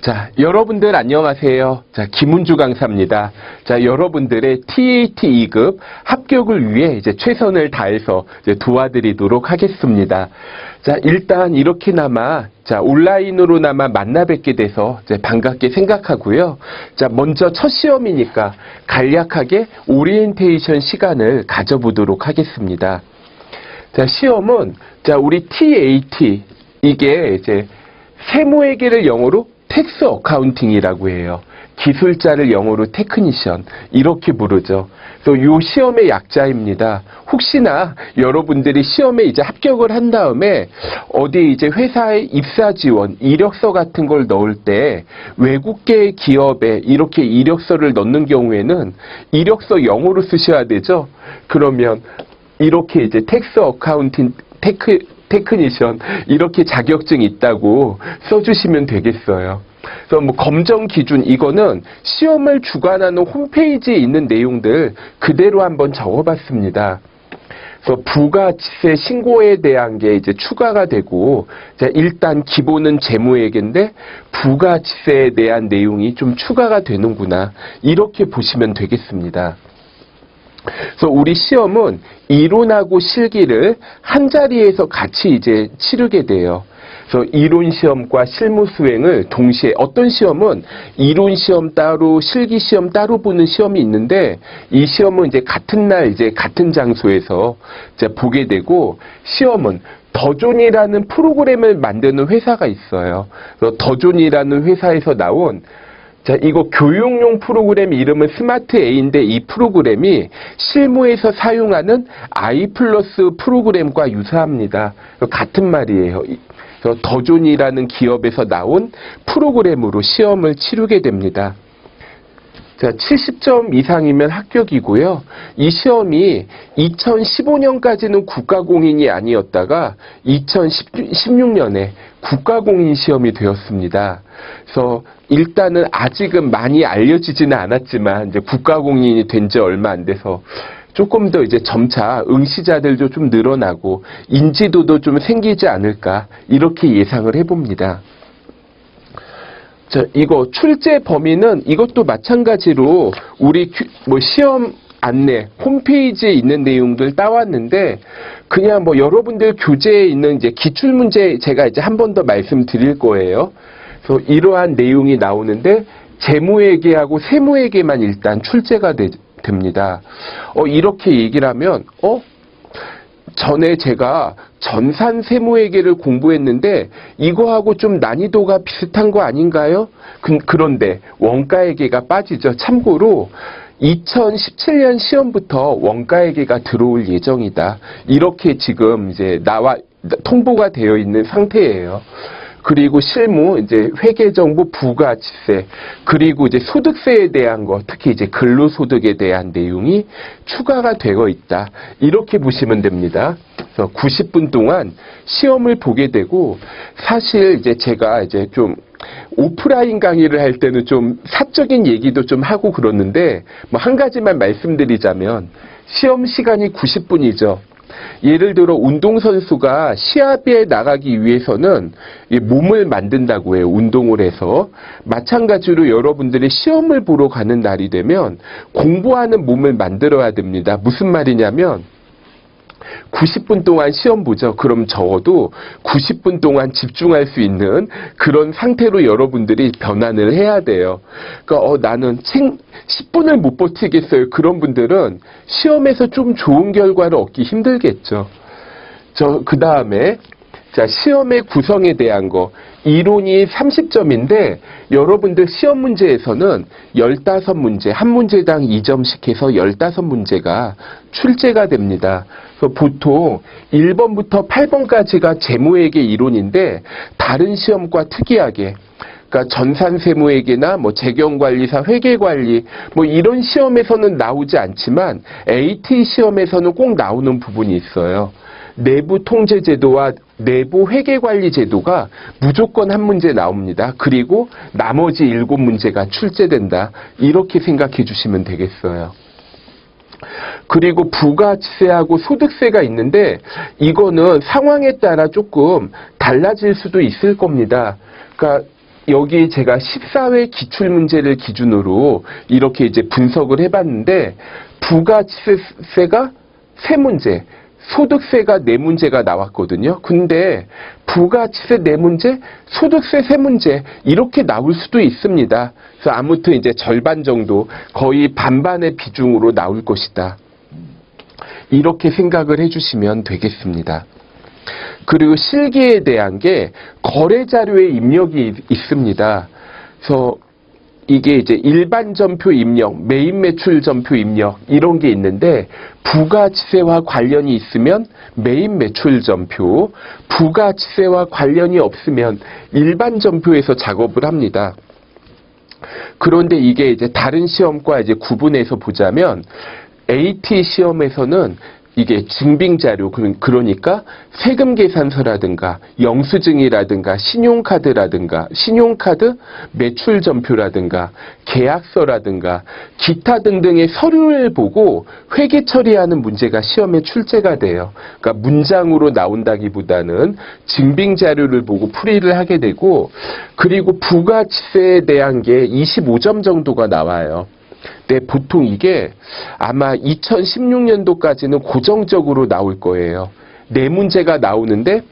자, 여러분들 안녕하세요. 자, 김은주 강사입니다. 자, 여러분들의 TAT 2급 합격을 위해 이제 최선을 다해서 이제 도와드리도록 하겠습니다. 자, 일단 이렇게나마 자, 온라인으로나마 만나 뵙게 돼서 이제 반갑게 생각하고요. 자, 먼저 첫 시험이니까 간략하게 오리엔테이션 시간을 가져보도록 하겠습니다. 자, 시험은 자, 우리 TAT 이게 이제 세무회계를 영어로 텍스 어카운팅이라고 해요. 기술자를 영어로 테크니션 이렇게 부르죠. 그래서 이 시험의 약자입니다. 혹시나 여러분들이 시험에 이제 합격을 한 다음에 어디 이제 회사에 입사 지원, 이력서 같은 걸 넣을 때 외국계 기업에 이렇게 이력서를 넣는 경우에는 이력서 영어로 쓰셔야 되죠. 그러면 이렇게 이제 텍스 어카운팅 테크니션 이렇게 자격증이 있다고 써주시면 되겠어요. 그래서 뭐 검정 기준 이거는 시험을 주관하는 홈페이지에 있는 내용들 그대로 한번 적어봤습니다. 그래서 부가치세 신고에 대한 게 이제 추가가 되고 자, 일단 기본은 재무회계인데 부가치세에 대한 내용이 좀 추가가 되는구나 이렇게 보시면 되겠습니다. 그래서 우리 시험은 이론하고 실기를 한 자리에서 같이 이제 치르게 돼요. 그래서 이론 시험과 실무 수행을 동시에 어떤 시험은 이론 시험 따로 실기 시험 따로 보는 시험이 있는데 이 시험은 이제 같은 날 이제 같은 장소에서 이제 보게 되고 시험은 더존이라는 프로그램을 만드는 회사가 있어요. 그래서 더존이라는 회사에서 나온 자, 이거 교육용 프로그램 이름은 스마트 A인데 이 프로그램이 실무에서 사용하는 I 플러스 프로그램과 유사합니다. 같은 말이에요. 그래서 더존이라는 기업에서 나온 프로그램으로 시험을 치르게 됩니다. 자, 70점 이상이면 합격이고요. 이 시험이 2015년까지는 국가공인이 아니었다가 2016년에 국가공인 시험이 되었습니다. 그래서 일단은 아직은 많이 알려지지는 않았지만 이제 국가공인이 된 지 얼마 안 돼서 조금 더 이제 점차 응시자들도 좀 늘어나고 인지도도 좀 생기지 않을까 이렇게 예상을 해봅니다. 자, 이거 출제 범위는 이것도 마찬가지로 우리 뭐 시험 안내 홈페이지에 있는 내용들 따왔는데 그냥 뭐 여러분들 교재에 있는 이제 기출 문제 제가 이제 한 번 더 말씀드릴 거예요. 그래서 이러한 내용이 나오는데 재무회계하고 세무회계만 일단 출제가 됩니다. 이렇게 얘기를 하면 전에 제가 전산 세무회계를 공부했는데 이거하고 좀 난이도가 비슷한 거 아닌가요? 그런데 원가회계가 빠지죠. 참고로 2017년 시험부터 원가회계가 들어올 예정이다. 이렇게 지금 이제 통보가 되어 있는 상태예요. 그리고 실무, 이제 회계정보 부가치세, 그리고 이제 소득세에 대한 거, 특히 이제 근로소득에 대한 내용이 추가가 되어 있다. 이렇게 보시면 됩니다. 그래서 90분 동안 시험을 보게 되고, 사실 이제 제가 이제 좀 오프라인 강의를 할 때는 좀 사적인 얘기도 좀 하고 그러는데, 뭐 한 가지만 말씀드리자면, 시험 시간이 90분이죠. 예를 들어 운동선수가 시합에 나가기 위해서는 몸을 만든다고 해요. 운동을 해서. 마찬가지로 여러분들이 시험을 보러 가는 날이 되면 공부하는 몸을 만들어야 됩니다. 무슨 말이냐면 90분 동안 시험 보죠. 그럼 적어도 90분 동안 집중할 수 있는 그런 상태로 여러분들이 변환을 해야 돼요. 그러니까 나는 10분을 못 버티겠어요. 그런 분들은 시험에서 좀 좋은 결과를 얻기 힘들겠죠. 그 다음에 자, 시험의 구성에 대한 거. 이론이 30점인데 여러분들 시험 문제에서는 15문제, 한 문제당 2점씩 해서 15문제가 출제가 됩니다. 그래서 보통 1번부터 8번까지가 재무회계 이론인데 다른 시험과 특이하게 그러니까 전산세무회계나 뭐 재경관리사 회계관리 뭐 이런 시험에서는 나오지 않지만 AT 시험에서는 꼭 나오는 부분이 있어요. 내부 통제제도와 내부 회계관리제도가 무조건 한 문제 나옵니다. 그리고 나머지 7문제가 출제된다. 이렇게 생각해 주시면 되겠어요. 그리고 부가치세하고 소득세가 있는데 이거는 상황에 따라 조금 달라질 수도 있을 겁니다. 그러니까 여기 제가 14회 기출문제를 기준으로 이렇게 이제 분석을 해봤는데, 부가치세가 3문제, 소득세가 4문제가 나왔거든요. 근데 부가치세 4문제, 소득세 3문제 이렇게 나올 수도 있습니다. 그래서 아무튼 이제 절반 정도, 거의 반반의 비중으로 나올 것이다. 이렇게 생각을 해주시면 되겠습니다. 그리고 실기에 대한 게 거래 자료에 입력이 있습니다. 그래서 이게 이제 일반 전표 입력, 메인 매출 전표 입력 이런 게 있는데, 부가치세와 관련이 있으면 메인 매출 전표, 부가치세와 관련이 없으면 일반 전표에서 작업을 합니다. 그런데 이게 이제 다른 시험과 이제 구분해서 보자면, AT 시험에서는 이게 증빙자료, 그러니까 세금 계산서라든가 영수증이라든가 신용카드라든가 신용카드 매출 전표라든가 계약서라든가 기타 등등의 서류를 보고 회계 처리하는 문제가 시험에 출제가 돼요. 그러니까 문장으로 나온다기보다는 증빙자료를 보고 풀이를 하게 되고, 그리고 부가치세에 대한 게 25점 정도가 나와요. 네, 보통 이게 아마 2016년도까지는 고정적으로 나올 거예요. 4문제가 나오는데,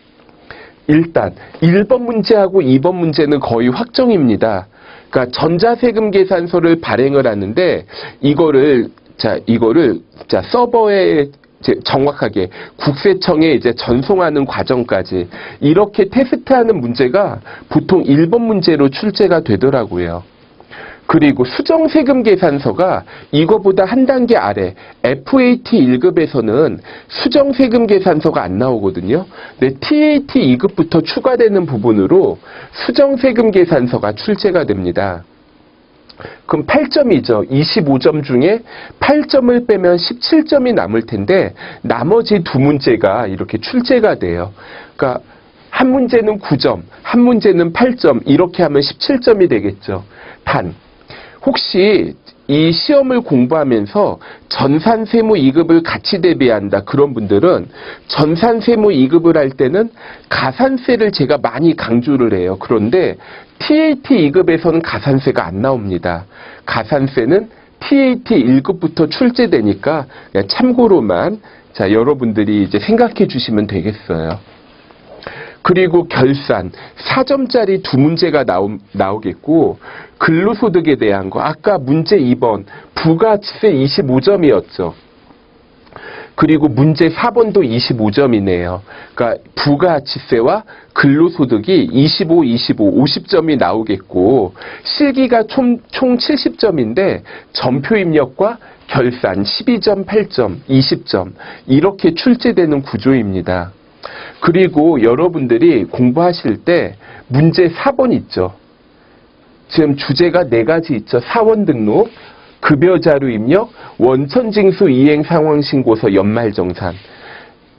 일단 1번 문제하고 2번 문제는 거의 확정입니다. 그러니까 전자세금 계산서를 발행을 하는데, 이거를 서버에 정확하게 국세청에 이제 전송하는 과정까지 이렇게 테스트하는 문제가 보통 1번 문제로 출제가 되더라고요. 그리고 수정세금 계산서가 이거보다 한 단계 아래 FAT 1급에서는 수정세금 계산서가 안 나오거든요. 근데 TAT 2급부터 추가되는 부분으로 수정세금 계산서가 출제가 됩니다. 그럼 8점이죠. 25점 중에 8점을 빼면 17점이 남을 텐데, 나머지 2문제가 이렇게 출제가 돼요. 그러니까 한 문제는 9점, 한 문제는 8점, 이렇게 하면 17점이 되겠죠. 단, 혹시 이 시험을 공부하면서 전산세무 2급을 같이 대비한다, 그런 분들은 전산세무 2급을 할 때는 가산세를 제가 많이 강조를 해요. 그런데 TAT 2급에서는 가산세가 안 나옵니다. 가산세는 TAT 1급부터 출제되니까 참고로만 여러분들이 이제 생각해 주시면 되겠어요. 그리고 결산, 4점짜리 2문제가 나오겠고, 근로소득에 대한 거, 아까 문제 2번, 부가치세 25점이었죠. 그리고 문제 4번도 25점이네요. 그러니까 부가치세와 근로소득이 25, 25, 50점이 나오겠고, 실기가 총 70점인데, 전표 입력과 결산 12점, 8점, 20점, 이렇게 출제되는 구조입니다. 그리고 여러분들이 공부하실 때 문제 4번 있죠. 지금 주제가 4가지 있죠. 사원 등록, 급여자료 입력, 원천징수 이행 상황 신고서 연말정산.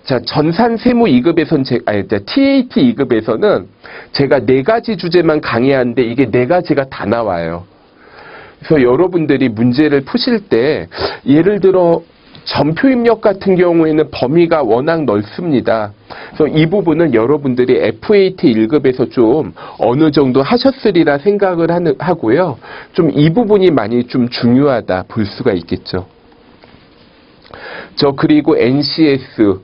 자, 전산세무 2급에서는 TAT 2급에서는 제가 4가지 주제만 강의하는데 이게 4가지가 다 나와요. 그래서 여러분들이 문제를 푸실 때, 예를 들어 전표 입력 같은 경우에는 범위가 워낙 넓습니다. 그래서 이 부분은 여러분들이 FAT 1급에서 좀 어느 정도 하셨으리라 생각을 하고요. 좀 이 부분이 많이 좀 중요하다 볼 수가 있겠죠. 그리고 NCS,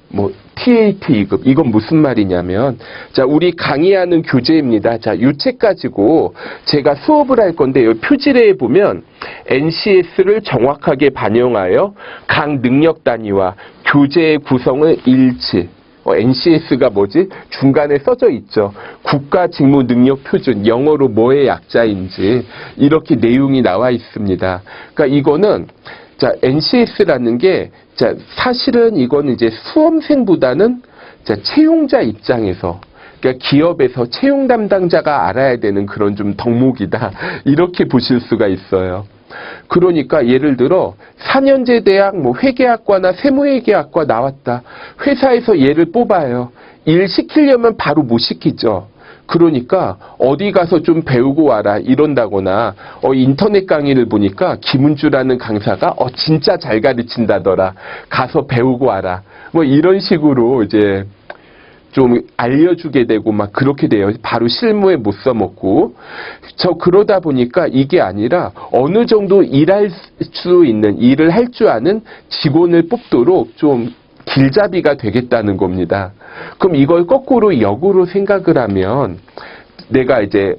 TAT 2급, 이건 무슨 말이냐면, 자, 우리 강의하는 교재입니다. 자, 이 책 가지고 제가 수업을 할 건데, 이 표지례에 보면 NCS를 정확하게 반영하여 각 능력 단위와 교재의 구성을 일치. NCS가 뭐지? 중간에 써져 있죠. 국가직무능력표준, 영어로 뭐의 약자인지 이렇게 내용이 나와 있습니다. 그러니까 이거는 자, NCS라는 게, 자, 사실은 이거는 이제 수험생보다는 자, 채용자 입장에서, 그러니까 기업에서 채용 담당자가 알아야 되는 그런 좀 덕목이다. 이렇게 보실 수가 있어요. 그러니까 예를 들어 4년제 대학 회계학과나 세무회계학과 나왔다. 회사에서 얘를 뽑아요. 일 시키려면 바로 못 시키죠. 그러니까 어디 가서 좀 배우고 와라 이런다거나, 인터넷 강의를 보니까 김은주라는 강사가 진짜 잘 가르친다더라. 가서 배우고 와라. 이런 식으로 이제 좀 알려주게 되고 막 그렇게 돼요. 바로 실무에 못 써먹고. 그러다 보니까 이게 아니라 어느 정도 일할 수 있는, 일을 할 줄 아는 직원을 뽑도록 좀 길잡이가 되겠다는 겁니다. 그럼 이걸 거꾸로 역으로 생각을 하면 내가 이제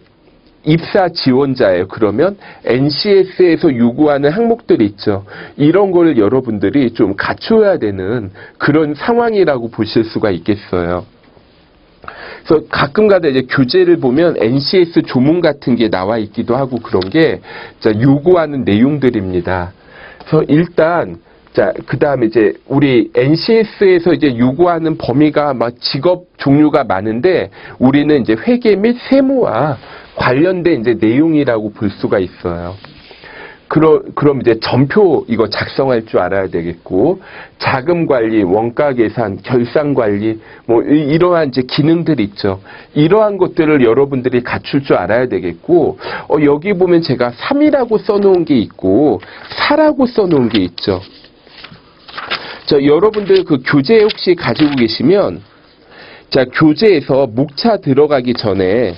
입사 지원자예요. 그러면 NCS에서 요구하는 항목들이 있죠. 이런 걸 여러분들이 좀 갖춰야 되는 그런 상황이라고 보실 수가 있겠어요. 그래서 가끔가다 이제 교재를 보면 NCS 조문 같은 게 나와 있기도 하고 그런 게 요구하는 내용들입니다. 그래서 일단 그 다음에 이제 우리 NCS에서 이제 요구하는 범위가 막 직업 종류가 많은데 우리는 이제 회계 및 세무와 관련된 이제 내용이라고 볼 수가 있어요. 그럼 이제 전표 이거 작성할 줄 알아야 되겠고, 자금 관리, 원가 계산, 결산 관리, 뭐 이러한 이제 기능들이 있죠. 이러한 것들을 여러분들이 갖출 줄 알아야 되겠고, 여기 보면 제가 3이라고 써놓은 게 있고 4라고 써놓은 게 있죠. 여러분들 그 교재 혹시 가지고 계시면, 교재에서 목차 들어가기 전에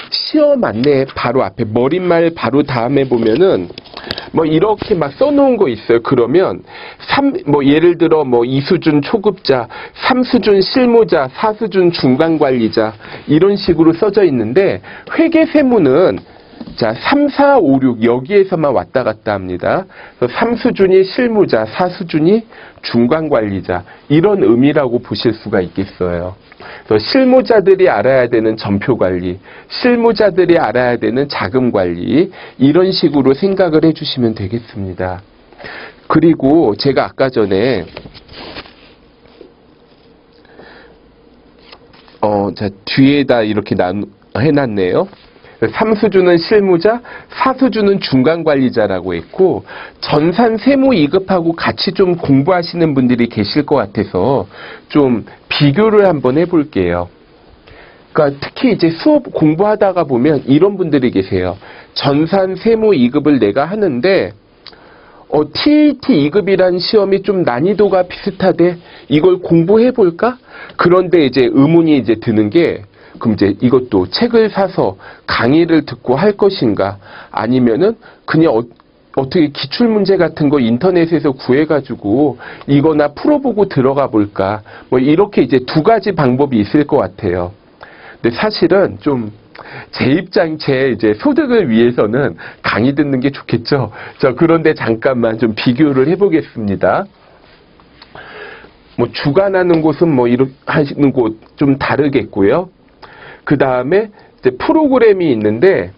시험 안내 바로 앞에 머릿말 바로 다음에 보면은 뭐 이렇게 막 써놓은 거 있어요. 그러면 예를 들어 2수준 초급자, 3수준 실무자, 4수준 중간관리자 이런 식으로 써져 있는데 회계세무는 3, 4, 5, 6 여기에서만 왔다 갔다 합니다. 3수준이 실무자, 4수준이 중간관리자 이런 의미라고 보실 수가 있겠어요. 그래서 실무자들이 알아야 되는 전표관리, 실무자들이 알아야 되는 자금관리 이런 식으로 생각을 해주시면 되겠습니다. 그리고 제가 아까 전에 뒤에다 이렇게 해놨네요. 3수준은 실무자, 4수준은 중간관리자라고 했고 전산 세무 2급하고 같이 좀 공부하시는 분들이 계실 것 같아서 좀 비교를 한번 해볼게요. 그러니까 특히 이제 수업 공부하다가 보면 이런 분들이 계세요. 전산 세무 2급을 내가 하는데 TAT 2급이라는 시험이 좀 난이도가 비슷하대. 이걸 공부해볼까? 그런데 이제 의문이 이제 드는 게 그럼 이제 이것도 책을 사서 강의를 듣고 할 것인가? 아니면은 그냥 어떻게 기출문제 같은 거 인터넷에서 구해가지고 이거나 풀어보고 들어가 볼까? 뭐 이렇게 이제 두 가지 방법이 있을 것 같아요. 근데 사실은 좀 제 이제 소득을 위해서는 강의 듣는 게 좋겠죠. 그런데 잠깐만 좀 비교를 해보겠습니다. 주관하는 곳은 이렇게 하시는 곳 좀 다르겠고요. 그 다음에 이제 프로그램이 있는데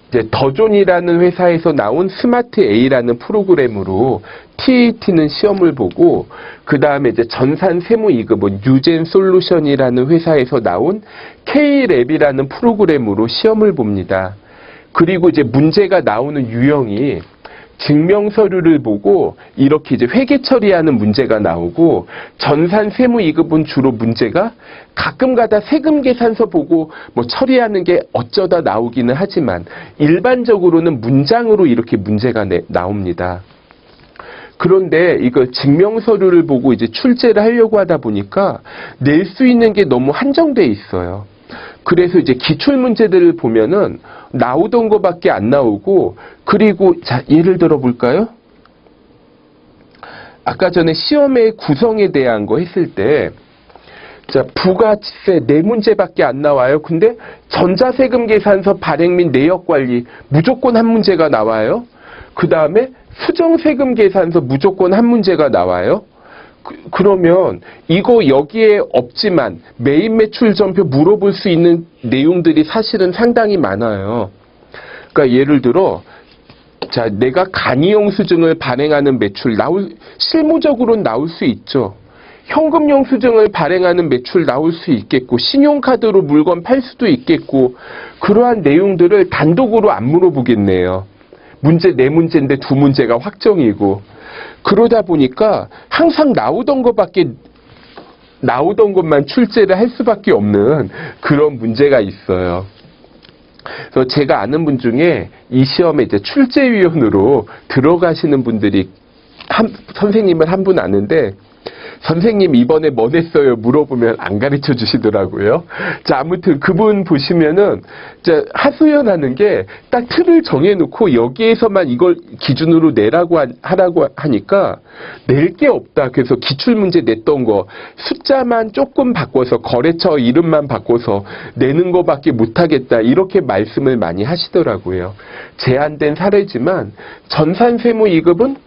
이제 더존이라는 회사에서 나온 스마트 A라는 프로그램으로 TAT는 시험을 보고 그 다음에 이제 전산 세무 2급은 뉴젠 솔루션이라는 회사에서 나온 K랩이라는 프로그램으로 시험을 봅니다. 그리고 이제 문제가 나오는 유형이 증명서류를 보고 이렇게 이제 회계 처리하는 문제가 나오고 전산 세무 2급은 주로 문제가 가끔가다 세금 계산서 보고 처리하는 게 어쩌다 나오기는 하지만 일반적으로는 문장으로 이렇게 문제가 나옵니다. 그런데 이거 증명서류를 보고 이제 출제를 하려고 하다 보니까 낼 수 있는 게 너무 한정돼 있어요. 그래서 이제 기출문제들을 보면은 나오던 거밖에 안 나오고 그리고 예를 들어 볼까요? 아까 전에 시험의 구성에 대한 거 했을 때 부가세 4문제밖에 안 나와요. 근데 전자세금 계산서 발행 및 내역관리 무조건 한 문제가 나와요. 그 다음에 수정세금 계산서 무조건 한 문제가 나와요. 그러면 이거 여기에 없지만 메인 매출 전표 물어볼 수 있는 내용들이 사실은 상당히 많아요. 그러니까 예를 들어 내가 간이영수증을 발행하는 매출 실무적으로는 나올 수 있죠. 현금영수증을 발행하는 매출 나올 수 있겠고 신용카드로 물건 팔 수도 있겠고 그러한 내용들을 단독으로 안 물어보겠네요. 문제 4문제인데 2문제가 확정이고 그러다 보니까 항상 나오던 것만 출제를 할 수밖에 없는 그런 문제가 있어요. 그래서 제가 아는 분 중에 이 시험에 이제 출제위원으로 들어가시는 분들이 선생님을 한 분 아는데 선생님 이번에 뭐 냈어요? 물어보면 안 가르쳐 주시더라고요. 자, 아무튼 그분 보시면은 자, 하소연하는 게 딱 틀을 정해놓고 여기에서만 이걸 기준으로 내라고 하라고 하니까 낼 게 없다. 그래서 기출문제 냈던 거 숫자만 조금 바꿔서 거래처 이름만 바꿔서 내는 거밖에 못하겠다. 이렇게 말씀을 많이 하시더라고요. 제한된 사례지만 전산세무 2급은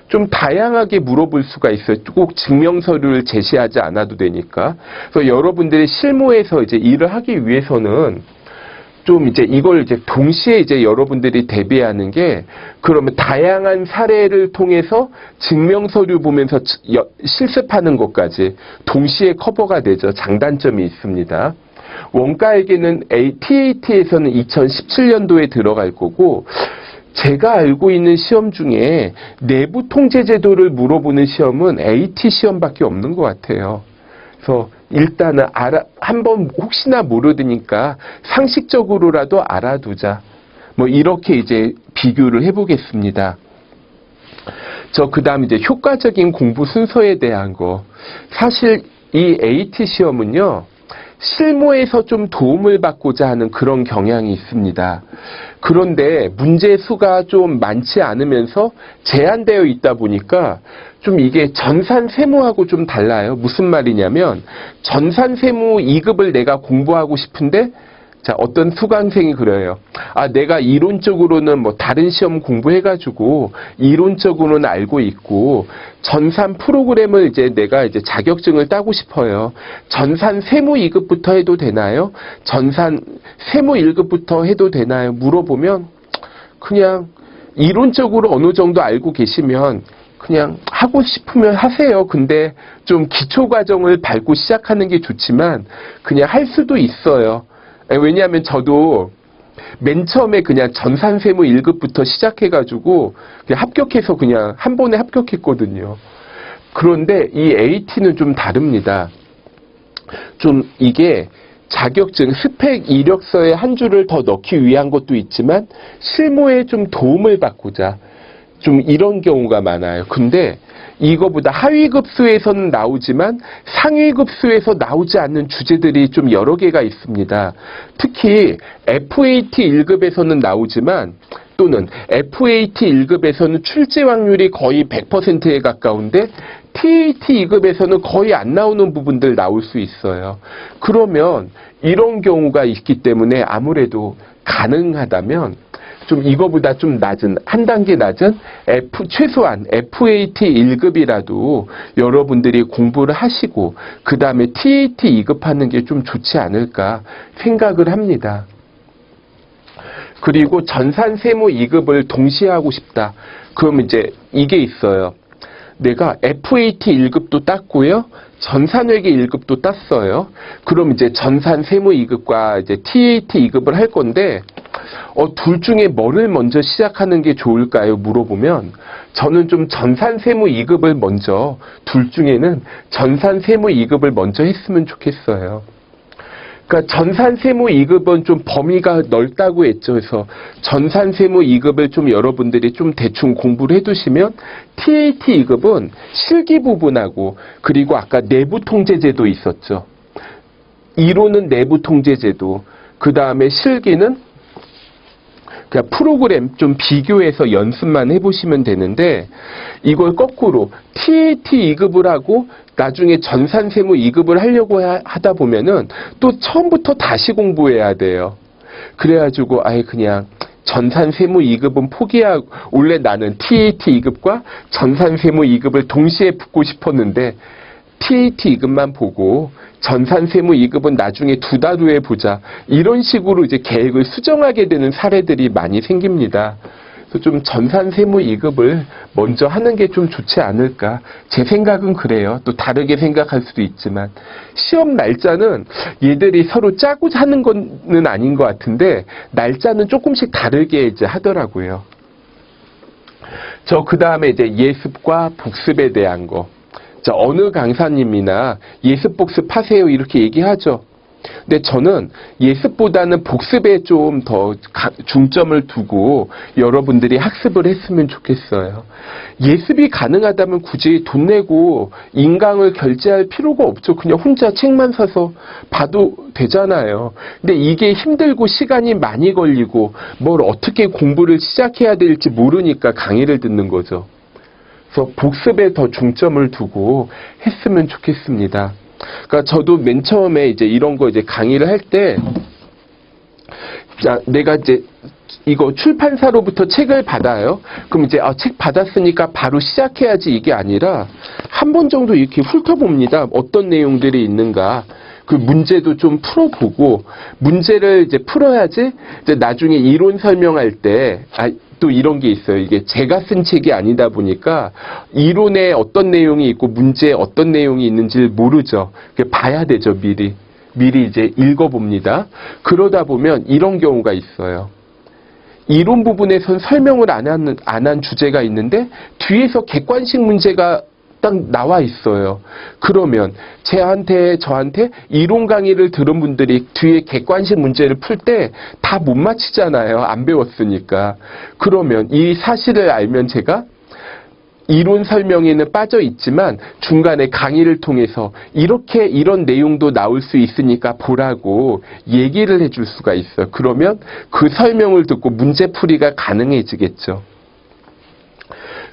좀 다양하게 물어볼 수가 있어요. 꼭 증명서류를 제시하지 않아도 되니까. 그래서 여러분들이 실무에서 이제 일을 하기 위해서는 좀 이제 이걸 이제 동시에 이제 여러분들이 대비하는 게 그러면 다양한 사례를 통해서 증명서류 보면서 실습하는 것까지 동시에 커버가 되죠. 장단점이 있습니다. 원가에게는 TAT에서는 2017년도에 들어갈 거고 제가 알고 있는 시험 중에 내부 통제 제도를 물어보는 시험은 AT 시험밖에 없는 것 같아요. 그래서 일단은 한번 혹시나 모르니까 상식적으로라도 알아두자. 뭐 이렇게 이제 비교를 해보겠습니다. 그다음 이제 효과적인 공부 순서에 대한 거. 사실 이 AT 시험은요. 실무에서 좀 도움을 받고자 하는 그런 경향이 있습니다. 그런데 문제 수가 좀 많지 않으면서 제한되어 있다 보니까 좀 이게 전산세무하고 좀 달라요. 무슨 말이냐면 전산세무 2급을 내가 공부하고 싶은데 자, 어떤 수강생이 그래요. 내가 이론적으로는 뭐 다른 시험 공부해가지고 이론적으로는 알고 있고 전산 프로그램을 이제 내가 이제 자격증을 따고 싶어요. 전산 세무 2급부터 해도 되나요? 전산 세무 1급부터 해도 되나요? 물어보면 그냥 이론적으로 어느 정도 알고 계시면 그냥 하고 싶으면 하세요. 근데 좀 기초 과정을 밟고 시작하는 게 좋지만 그냥 할 수도 있어요. 왜냐하면 저도 맨 처음에 그냥 전산세무 1급부터 시작해가지고 그냥 합격해서 그냥 한 번에 합격했거든요. 그런데 이 AT는 좀 다릅니다. 좀 이게 자격증 스펙 이력서에 한 줄을 더 넣기 위한 것도 있지만 실무에 좀 도움을 받고자 좀 이런 경우가 많아요. 근데 이거보다 하위급수에서는 나오지만 상위급수에서 나오지 않는 주제들이 좀 여러 개가 있습니다. 특히 FAT 1급에서는 나오지만 또는 FAT 1급에서는 출제 확률이 거의 100%에 가까운데 TAT 2급에서는 거의 안 나오는 부분들 나올 수 있어요. 그러면 이런 경우가 있기 때문에 아무래도 가능하다면 좀 이거보다 좀 낮은, 한 단계 낮은 최소한 FAT 1급이라도 여러분들이 공부를 하시고 그 다음에 TAT 2급 하는 게 좀 좋지 않을까 생각을 합니다. 그리고 전산세무 2급을 동시에 하고 싶다. 그럼 이제 이게 있어요. 내가 FAT 1급도 땄고요. 전산회계 1급도 땄어요. 그럼 이제 전산세무 2급과 이제 TAT 2급을 할 건데 둘 중에 뭐를 먼저 시작하는 게 좋을까요? 물어보면 저는 좀 전산세무 2급을 먼저 둘 중에는 전산세무 2급을 먼저 했으면 좋겠어요. 그러니까 전산세무 2급은 좀 범위가 넓다고 했죠. 그래서 전산세무 2급을 좀 여러분들이 좀 대충 공부를 해두시면 TAT 2급은 실기 부분하고 그리고 아까 내부 통제제도 있었죠. 이론은 내부 통제제도, 그 다음에 실기는 그냥 프로그램 좀 비교해서 연습만 해보시면 되는데 이걸 거꾸로 TAT 2급을 하고 나중에 전산세무 2급을 하려고 하다 보면은 또 처음부터 다시 공부해야 돼요. 그래가지고 그냥 전산세무 2급은 포기하고 원래 나는 TAT 2급과 전산세무 2급을 동시에 붙고 싶었는데 TAT 2급만 보고 전산세무 2급은 나중에 2달 후에 보자. 이런 식으로 이제 계획을 수정하게 되는 사례들이 많이 생깁니다. 그래서 좀 전산세무 2급을 먼저 하는 게 좀 좋지 않을까. 제 생각은 그래요. 또 다르게 생각할 수도 있지만 시험 날짜는 얘들이 서로 짜고 하는 거는 아닌 것 같은데 날짜는 조금씩 다르게 이제 하더라고요. 그 다음에 이제 예습과 복습에 대한 거. 어느 강사님이나 예습 복습 하세요 이렇게 얘기하죠. 근데 저는 예습보다는 복습에 좀 더 중점을 두고 여러분들이 학습을 했으면 좋겠어요. 예습이 가능하다면 굳이 돈 내고 인강을 결제할 필요가 없죠. 그냥 혼자 책만 사서 봐도 되잖아요. 근데 이게 힘들고 시간이 많이 걸리고 뭘 어떻게 공부를 시작해야 될지 모르니까 강의를 듣는 거죠. 그래서 복습에 더 중점을 두고 했으면 좋겠습니다. 그러니까 저도 맨 처음에 이제 이런 거 이제 강의를 할 때, 자, 내가 이제 이거 출판사로부터 책을 받아요. 그럼 이제 책 받았으니까 바로 시작해야지 이게 아니라 한 번 정도 이렇게 훑어봅니다. 어떤 내용들이 있는가. 그 문제도 좀 풀어보고 문제를 이제 풀어야지 이제 나중에 이론 설명할 때 또 이런 게 있어요. 이게 제가 쓴 책이 아니다 보니까 이론에 어떤 내용이 있고 문제에 어떤 내용이 있는지 모르죠. 봐야 되죠. 미리 이제 읽어봅니다. 그러다 보면 이런 경우가 있어요. 이론 부분에선 설명을 안 한 주제가 있는데 뒤에서 객관식 문제가 딱 나와 있어요. 그러면 저한테 이론 강의를 들은 분들이 뒤에 객관식 문제를 풀 때 다 못 맞히잖아요. 안 배웠으니까. 그러면 이 사실을 알면 제가 이론 설명에는 빠져 있지만 중간에 강의를 통해서 이런 내용도 나올 수 있으니까 보라고 얘기를 해줄 수가 있어요. 그러면 그 설명을 듣고 문제풀이가 가능해지겠죠.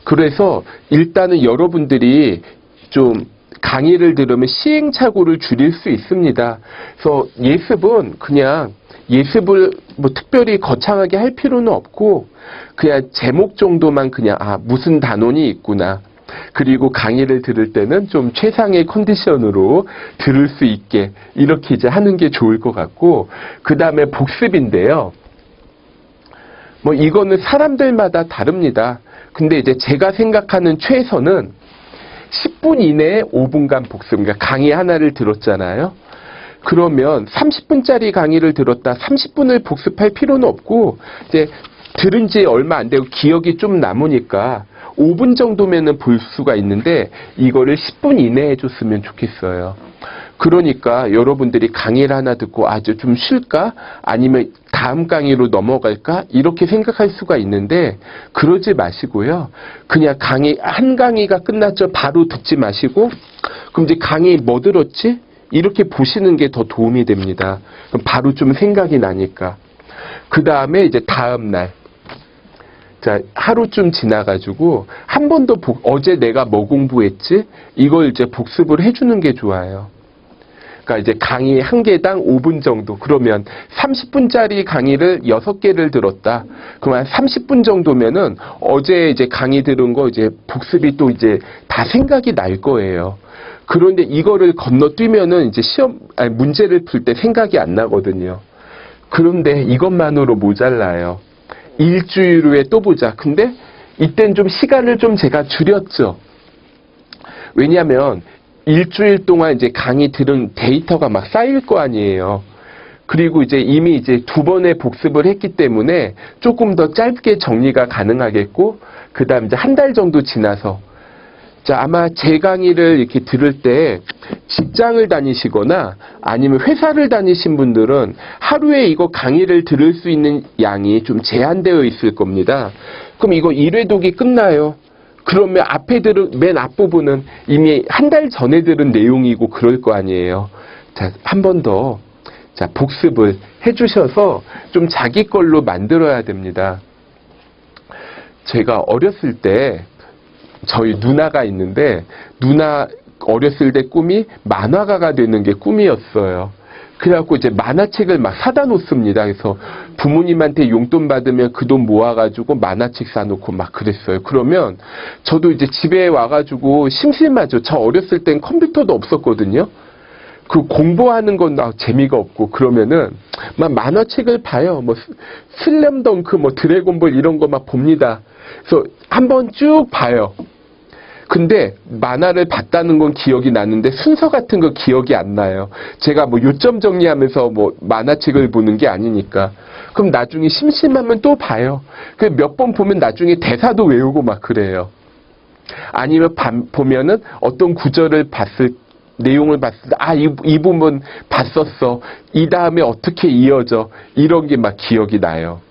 그래서 일단은 여러분들이 좀 강의를 들으면 시행착오를 줄일 수 있습니다. 그래서 예습은 그냥 예습을 뭐 특별히 거창하게 할 필요는 없고 그냥 제목 정도만 그냥 무슨 단원이 있구나. 그리고 강의를 들을 때는 좀 최상의 컨디션으로 들을 수 있게 이렇게 이제 하는 게 좋을 것 같고 그 다음에 복습인데요. 뭐 이거는 사람들마다 다릅니다. 근데 이제 제가 생각하는 최선은 10분 이내에 5분간 복습. 그러니까 강의 하나를 들었잖아요. 그러면 30분짜리 강의를 들었다 30분을 복습할 필요는 없고 이제 들은 지 얼마 안 되고 기억이 좀 남으니까 5분 정도면은 볼 수가 있는데 이거를 10분 이내에 해줬으면 좋겠어요. 그러니까 여러분들이 강의를 하나 듣고 아주 좀 쉴까? 아니면 다음 강의로 넘어갈까? 이렇게 생각할 수가 있는데 그러지 마시고요. 그냥 한 강의가 끝났죠. 바로 듣지 마시고 그럼 이제 강의 뭐 들었지? 이렇게 보시는 게 더 도움이 됩니다. 그럼 바로 좀 생각이 나니까. 그 다음에 이제 다음 날. 자, 하루쯤 지나가지고 한 번 더 어제 내가 뭐 공부했지? 이걸 이제 복습을 해주는 게 좋아요. 그러니까 이제 강의 한 개당 5분 정도. 그러면 30분짜리 강의를 6개를 들었다. 그러면 30분 정도면은 어제 이제 강의 들은 거 이제 복습이 또 이제 다 생각이 날 거예요. 그런데 이거를 건너뛰면은 이제 문제를 풀 때 생각이 안 나거든요. 그런데 이것만으로 모자라요. 일주일 후에 또 보자. 근데 이땐 좀 시간을 좀 제가 줄였죠. 왜냐하면 일주일 동안 이제 강의 들은 데이터가 막 쌓일 거 아니에요. 그리고 이제 이미 이제 2번의 복습을 했기 때문에 조금 더 짧게 정리가 가능하겠고, 그 다음 이제 한 달 정도 지나서, 자, 아마 제 강의를 이렇게 들을 때 직장을 다니시거나 아니면 회사를 다니신 분들은 하루에 이거 강의를 들을 수 있는 양이 좀 제한되어 있을 겁니다. 그럼 이거 1회 독이 끝나요. 그러면 맨 앞부분은 이미 한 달 전에 들은 내용이고 그럴 거 아니에요. 자, 한 번 더, 자, 복습을 해주셔서 좀 자기 걸로 만들어야 됩니다. 제가 어렸을 때 저희 누나가 있는데 누나 어렸을 때 꿈이 만화가가 되는 게 꿈이었어요. 그래갖고 이제 만화책을 막 사다 놓습니다. 그래서 부모님한테 용돈 받으면 그 돈 모아가지고 만화책 사놓고 막 그랬어요. 그러면 저도 이제 집에 와가지고 심심하죠. 저 어렸을 땐 컴퓨터도 없었거든요. 그 공부하는 건 재미가 없고 그러면은 막 만화책을 봐요. 뭐 슬램덩크, 뭐 드래곤볼 이런 거 막 봅니다. 그래서 한번 쭉 봐요. 근데 만화를 봤다는 건 기억이 나는데 순서 같은 거 기억이 안 나요. 제가 뭐 요점 정리하면서 뭐 만화책을 보는 게 아니니까. 그럼 나중에 심심하면 또 봐요. 그 몇 번 보면 나중에 대사도 외우고 막 그래요. 아니면 보면은 어떤 구절을 봤을 내용을 봤을 때, 이 부분 봤었어. 이 다음에 어떻게 이어져. 이런 게 막 기억이 나요.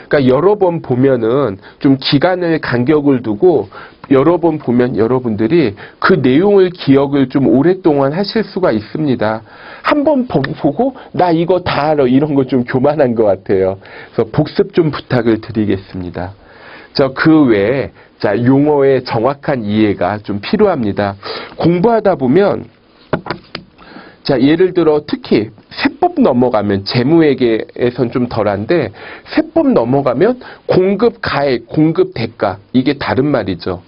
그러니까 여러 번 보면은 좀 기간을 간격을 두고 여러 번 보면 여러분들이 그 내용을 기억을 좀 오랫동안 하실 수가 있습니다. 한 번 보고 나 이거 다 알아. 이런 거 좀 교만한 것 같아요. 그래서 복습 좀 부탁을 드리겠습니다. 그 외에 용어의 정확한 이해가 좀 필요합니다. 공부하다 보면 예를 들어 특히 세법 넘어가면 재무회계에선 좀 덜한데 세법 넘어가면 공급 가액, 공급 대가 이게 다른 말이죠.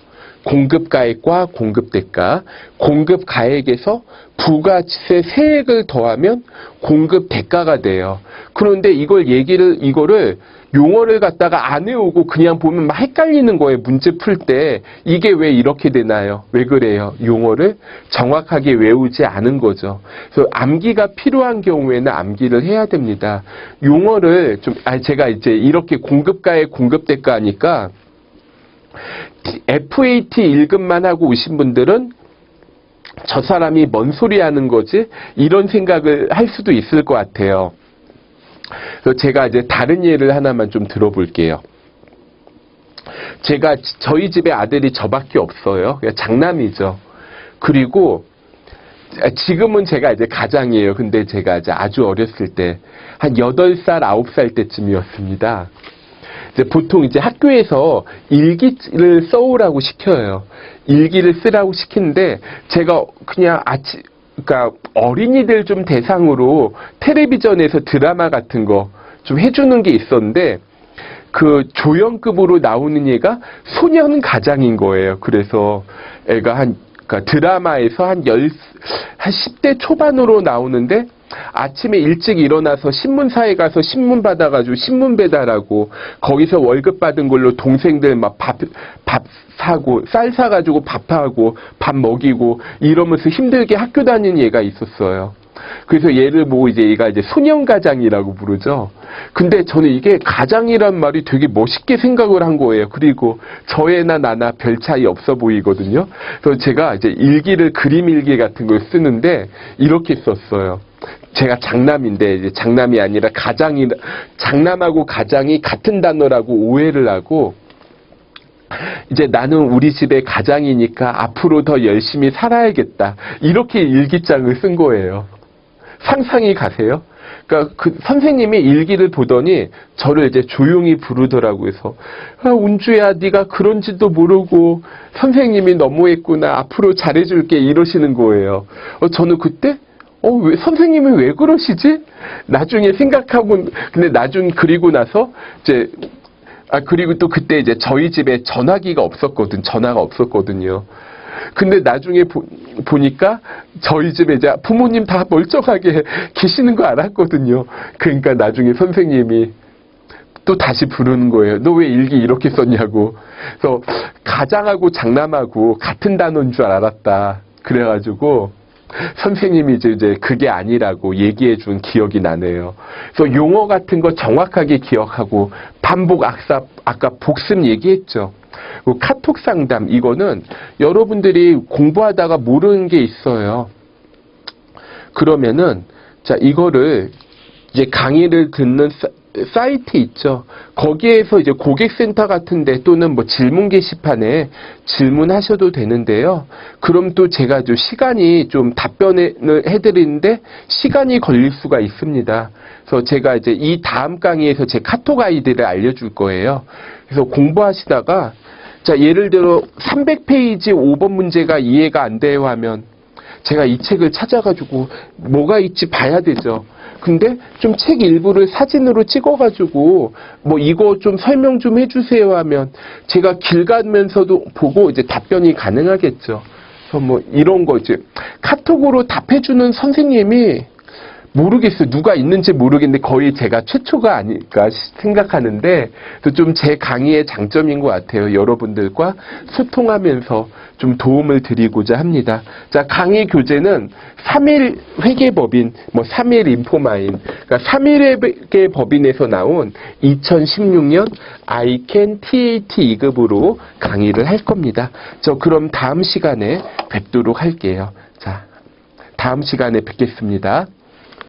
공급 가액과 공급 대가, 공급 가액에서 부가세 세액을 더하면 공급 대가가 돼요. 그런데 이거를 용어를 갖다가 안 외우고 그냥 보면 막 헷갈리는 거예요. 문제 풀 때. 이게 왜 이렇게 되나요? 왜 그래요? 용어를 정확하게 외우지 않은 거죠. 그래서 암기가 필요한 경우에는 암기를 해야 됩니다. 용어를 제가 이제 이렇게 공급가에 공급대가 하니까 FAT 1급만 하고 오신 분들은 저 사람이 뭔 소리 하는 거지? 이런 생각을 할 수도 있을 것 같아요. 그래서 제가 이제 다른 예를 하나만 좀 들어볼게요. 저희 집에 아들이 저밖에 없어요. 그냥 장남이죠. 그리고 지금은 제가 이제 가장이에요. 근데 제가 이제 아주 어렸을 때 한 8살, 9살 때쯤이었습니다. 이제 보통 이제 학교에서 일기를 써오라고 시켜요. 일기를 쓰라고 시키는데 제가 그냥 그러니까 어린이들 좀 대상으로 텔레비전에서 드라마 같은 거 좀 해주는 게 있었는데 그 조연급으로 나오는 얘가 소년 가장인 거예요. 그래서 애가 그러니까 드라마에서 한 10대 초반으로 나오는데 아침에 일찍 일어나서 신문사에 가서 신문 받아가지고 신문 배달하고 거기서 월급 받은 걸로 동생들 막 밥 사고 쌀 사가지고 밥하고 밥 먹이고 이러면서 힘들게 학교 다니는 얘가 있었어요. 그래서 얘를 보고 이제 얘가 이제 소년가장이라고 부르죠. 근데 저는 이게 가장이란 말이 되게 멋있게 생각을 한 거예요. 그리고 저애나 나나 별 차이 없어 보이거든요. 그래서 제가 이제 그림 일기 같은 걸 쓰는데 이렇게 썼어요. 제가 장남인데 이제 장남이 아니라 장남하고 가장이 같은 단어라고 오해를 하고 이제 나는 우리 집의 가장이니까 앞으로 더 열심히 살아야겠다. 이렇게 일기장을 쓴 거예요. 상상이 가세요? 그러니까 그 선생님이 일기를 보더니 저를 이제 조용히 부르더라고요. 그래서 운주야 네가 그런지도 모르고 선생님이 너무했구나. 앞으로 잘해줄게 이러시는 거예요. 저는 그때 왜 선생님이 왜 그러시지? 나중에 생각하고 근데 그리고 나서 이제 그리고 또 그때 이제 저희 집에 전화가 없었거든요. 근데 나중에 보니까 저희 집에 이제 부모님 다 멀쩡하게 계시는 거 알았거든요. 그러니까 나중에 선생님이 또 다시 부르는 거예요. 너 왜 일기 이렇게 썼냐고. 그래서 가장하고 장남하고 같은 단어인 줄 알았다. 그래가지고 선생님이 이제 그게 아니라고 얘기해 준 기억이 나네요. 그래서 용어 같은 거 정확하게 기억하고 반복 아까 복습 얘기했죠. 카톡 상담 이거는 여러분들이 공부하다가 모르는 게 있어요. 그러면은 이거를 이제 강의를 듣는 사이트 있죠. 거기에서 이제 고객센터 같은데 또는 뭐 질문 게시판에 질문하셔도 되는데요. 그럼 또 제가 좀 시간이 좀 답변을 해드리는데 시간이 걸릴 수가 있습니다. 그래서 제가 이제 이 다음 강의에서 제 카톡 아이디를 알려줄 거예요. 그래서 공부하시다가 예를 들어 300페이지 5번 문제가 이해가 안 돼요 하면 제가 이 책을 찾아가지고 뭐가 있지 봐야 되죠. 근데 좀 책 일부를 사진으로 찍어가지고 뭐 이거 좀 설명 좀 해주세요 하면 제가 길 가면서도 보고 이제 답변이 가능하겠죠. 그래서 뭐 이런 거 이제 카톡으로 답해주는 선생님이 모르겠어요. 누가 있는지 모르겠는데 거의 제가 최초가 아닐까 생각하는데 좀 제 강의의 장점인 것 같아요. 여러분들과 소통하면서 좀 도움을 드리고자 합니다. 강의 교재는 3일 회계법인, 3일 인포마인, 그러니까 3일 회계법인에서 나온 2016년 ICAN TAT 2급으로 강의를 할 겁니다. 그럼 다음 시간에 뵙도록 할게요. 자, 다음 시간에 뵙겠습니다.